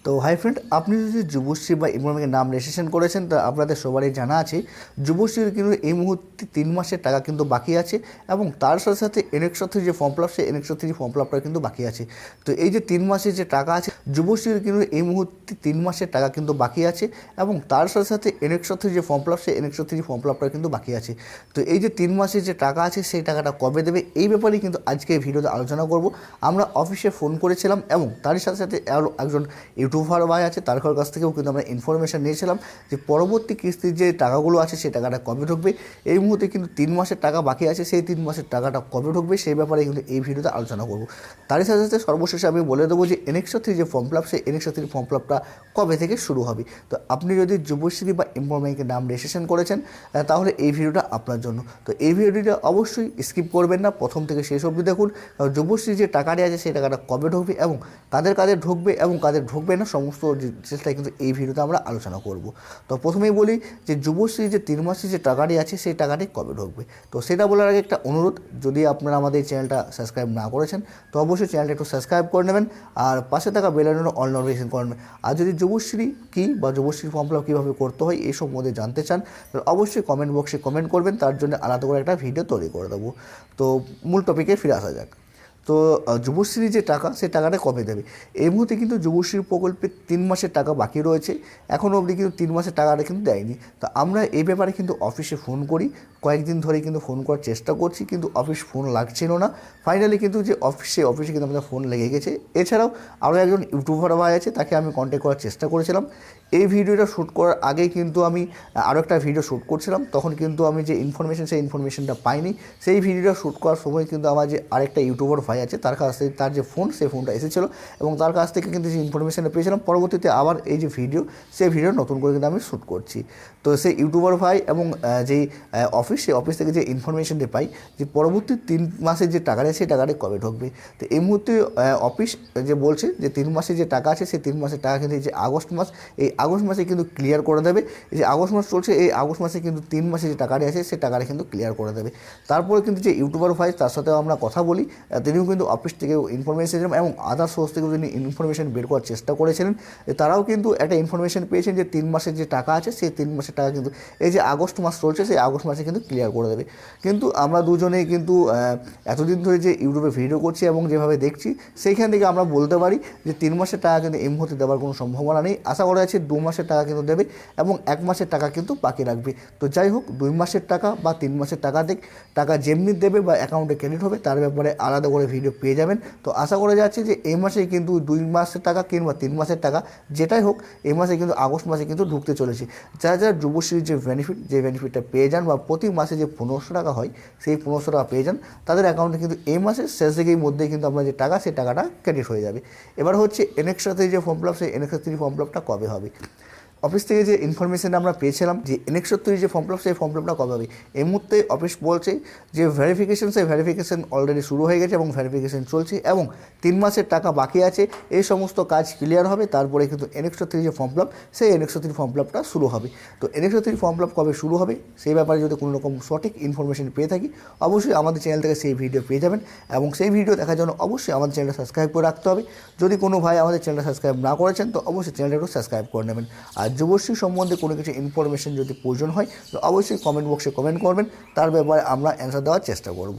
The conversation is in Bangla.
তো হাই ফ্রেন্ড, আপনি যদি যুবশ্রী বা ইমরানের নাম রেজিস্ট্রেশন করেছেন তা আপনাদের সবারই জানা আছে যুবশ্রীর কিন্তু এই মুহূর্তে 3 মাসের টাকা কিন্তু বাকি আছে এবং তার সাথে সাথে এনএক্স যে ফর্ম ফিল আপ সেই এনএক্স ফর্ম ফিল আপটা কিন্তু বাকি আছে। তো এই যে 3 মাসের যে টাকা আছে যুবশ্রীর কিন্তু এই মুহূর্তে 3 মাসের টাকা কিন্তু বাকি আছে এবং তার সাথে সাথে এনএক্স যে ফর্ম ফিল আপ সেই এনএক্স ফর্ম ফিল আপটা কিন্তু বাকি আছে। তো এই যে 3 মাসের যে টাকা আছে সেই টাকাটা কবে দেবে এই ব্যাপারে কিন্তু আজকে এই ভিডিওতে আলোচনা করব। আমরা অফিসে ফোন করেছিলাম এবং তারই সাথে সাথে আরও একজন ইউটিউবার ভাই আছে তার কাছ থেকেও কিন্তু আমরা ইনফরমেশান নিয়েছিলাম যে পরবর্তী কিস্তির যে টাকাগুলো আছে সেই টাকাটা কবে ঢুকবে। এই মুহূর্তে কিন্তু 3 মাসের টাকা বাকি আছে, সেই 3 মাসের টাকাটা কবে ঢুকবে সেই ব্যাপারে কিন্তু এই ভিডিওতে আলোচনা করব। তারই সাথে সাথে সর্বশেষে আমি বলে দেবো যে এনএক্স যে ফর্ম ফিল আপ সেই এনএক্স ফর্ম ফিল আপটা কবে থেকে শুরু হবে। তো আপনি যদি যুবশ্রী বা এমপ্লয়মেন্টের নাম রেজিস্ট্রেশন করেছেন তাহলে এই ভিডিওটা আপনার জন্য। তো এই ভিডিওটা অবশ্যই স্কিপ করবেন না, প্রথম থেকে শেষ অবধি দেখুন। যুবশ্রী যে টাকাটি আছে সেই টাকাটা কবে ঢুকবে এবং কাদের কাদের ঢুকবে এবং কাদের ঢুকবে না সমস্ত ডিটেলসটাই কিন্তু এই ভিডিওতে আমরা আলোচনা করব। তো প্রথমেই বলি যে যুবশ্রী যে 3 মাসের যে টাকাটি আছে সেই টাকাটি কবে ঢুকবে। তো সেটা বলার আগে একটা অনুরোধ, যদি আপনারা আমাদের এই চ্যানেলটা সাবস্ক্রাইব না করেছেন তো অবশ্যই চ্যানেলটা একটু সাবস্ক্রাইব করে নেবেন আর পাশে থাকা বেল আইকনে অল নোটিফিকেশন করে নেবেন। আর যদি যুবশ্রী কী বা যুবশ্রীর ফর্ম ফিল আপ কীভাবে করতে হয় এই সম্বন্ধে জানতে চান তাহলে অবশ্যই কমেন্ট বক্সে কমেন্ট করবেন, তার জন্য আলাদা করে একটা ভিডিও তৈরি করে দেবো। তো মূল টপিকে ফিরে আসা যাক। তো যুবশ্রীর যে টাকা সেই টাকাটা কবে দেবে। এই মুহূর্তে কিন্তু যুবশ্রীর প্রকল্পে 3 মাসের টাকা বাকি রয়েছে, এখনও অবধি কিন্তু 3 মাসের টাকাটা কিন্তু দেয়নি। তো আমরা এই ব্যাপারে কিন্তু অফিসে ফোন করি, কয়েকদিন ধরে কিন্তু ফোন করার চেষ্টা করছি কিন্তু অফিস ফোন লাগছিল না। ফাইনালি কিন্তু যে অফিসে কিন্তু আমাদের ফোন লেগে গেছে। এছাড়াও আরও একজন ইউটিউবার ভাই আছে, তাকে আমি কন্ট্যাক্ট করার চেষ্টা করেছিলাম। এই ভিডিওটা শ্যুট করার আগেই কিন্তু আমি আরও একটা ভিডিও শ্যুট করছিলাম, তখন কিন্তু আমি যে ইনফরমেশন সেই ইনফরমেশনটা পাইনি। সেই ভিডিওটা শ্যুট করার সময় কিন্তু আমার যে আরেকটা ইউটিউবার ভাই আছে তার কাছ থেকে তার যে ফোন সেই ফোনটা এসেছিলো এবং তার কাছ থেকে কিন্তু যে ইনফরমেশনটা পেয়েছিলাম পরবর্তীতে আবার এই যে ভিডিও সেই ভিডিও নতুন করে কিন্তু আমি শ্যুট করছি। তো সেই ইউটিউবার ভাই এবং যেই সেই অফিস থেকে যে ইনফরমেশনটা পাই যে পরবর্তী 3 মাসের যে টাকাটা সেই টাকাটা কবে ঢুকবে। তো এই মুহূর্তে অফিস যে বলছে যে 3 মাসের যে টাকা আছে সেই 3 মাসের টাকা কিন্তু এই যে আগস্ট মাস, এই আগস্ট মাসে কিন্তু ক্লিয়ার করে দেবে। এই যে আগস্ট মাস চলছে, এই আগস্ট মাসে কিন্তু 3 মাসে যে টাকাটা আছে সেই টাকাটা কিন্তু ক্লিয়ার করে দেবে। তারপরে কিন্তু যে ইউটিউবার ভাই তার সাথেও আমরা কথা বলি, তিনিও কিন্তু অফিস থেকে ইনফরমেশন এবং আদার সোর্স থেকেও তিনি ইনফরমেশন বের করার চেষ্টা করেছিলেন। তারাও কিন্তু একটা ইনফরমেশন পেয়েছেন যে 3 মাসের যে টাকা আছে সেই 3 মাসের টাকা কিন্তু এই যে আগস্ট মাস চলছে সেই আগস্ট মাসে কিন্তু ক্লিয়ার করে দেবে। কিন্তু আমরা দুজনেই কিন্তু এতদিন ধরে যে ইউটিউবে ভিডিও করছি এবং যেভাবে দেখছি সেইখান থেকে আমরা বলতে পারি যে 3 মাসের টাকা কিন্তু এই মুহূর্তে দেওয়ার কোনো সম্ভাবনা নেই। আশা করা যাচ্ছে 2 মাসের টাকা কিন্তু দেবে এবং 1 মাসের টাকা কিন্তু বাকি রাখবে। তো যাই হোক, 2 মাসের টাকা বা 3 মাসের টাকা যেমনি দেবে বা অ্যাকাউন্টে ক্রেডিট হবে তার ব্যাপারে আলাদা করে ভিডিও পেয়ে যাবেন। তো আশা করা যাচ্ছে যে এই মাসেই কিন্তু 2 মাসের টাকা কিংবা 3 মাসের টাকা যেটাই হোক এই মাসে কিন্তু আগস্ট মাসে কিন্তু ঢুকতে চলেছে। যারা যারা যুবশ্রীর যে বেনিফিটটা পেয়ে যান বা প্রতি মাসে যে 1500 টাকা হয় সেই 1500 টাকা পেয়ে যান, তাদের অ্যাকাউন্টে কিন্তু এই মাসের শেষ দিকের মধ্যেই কিন্তু আপনার যে টাকা সেই টাকাটা ক্রেডিট হয়ে যাবে। এবার হচ্ছে এনএক্স যে ফর্ম ফিল আপ সেই এনএক্স ফর্ম ফিল আপটা কবে হবে। অফিস থেকে যে ইনফরমেশন আমরা পেয়েছিলাম যে এনএক্স যে ফর্ম ফিল আপ সেই ফর্ম ফিল আপটা কবে হবে, এই মুহূর্তে অফিস বলছে যে সেই ভেরিফিকেশন অলরেডি শুরু হয়ে গেছে এবং ভেরিফিকেশন চলছে এবং 3 মাসের টাকা বাকি আছে। এই সমস্ত কাজ ক্লিয়ার হবে তারপরে কিন্তু এনএক্স যে ফর্ম ফিল আপ সেই এনএক্স ফর্ম ফিল আপটা শুরু হবে। তো এনএক্স ফর্ম ফিল আপ কবে শুরু হবে সেই ব্যাপারে যদি কোনো রকম সঠিক ইনফরমেশন পেয়ে থাকি অবশ্যই আমাদের চ্যানেল থেকে সেই ভিডিও পেয়ে যাবেন এবং সেই ভিডিও দেখার জন্য অবশ্যই আমাদের চ্যানেলটা সাবস্ক্রাইব করে রাখতে হবে। যদি কোনো ভাই আমাদের চ্যানেলটা সাবস্ক্রাইব না করেছেন তো অবশ্যই চ্যানেলটা একটু সাবস্ক্রাইব করে নেবেন। আর যুবশ্রী সম্বন্ধে কোনো কিছু ইনফরমেশন যদি প্রয়োজন হয় তো অবশ্যই কমেন্ট বক্সে কমেন্ট করবেন, তার ব্যাপারে আমরা অ্যান্সার দেওয়ার চেষ্টা করব।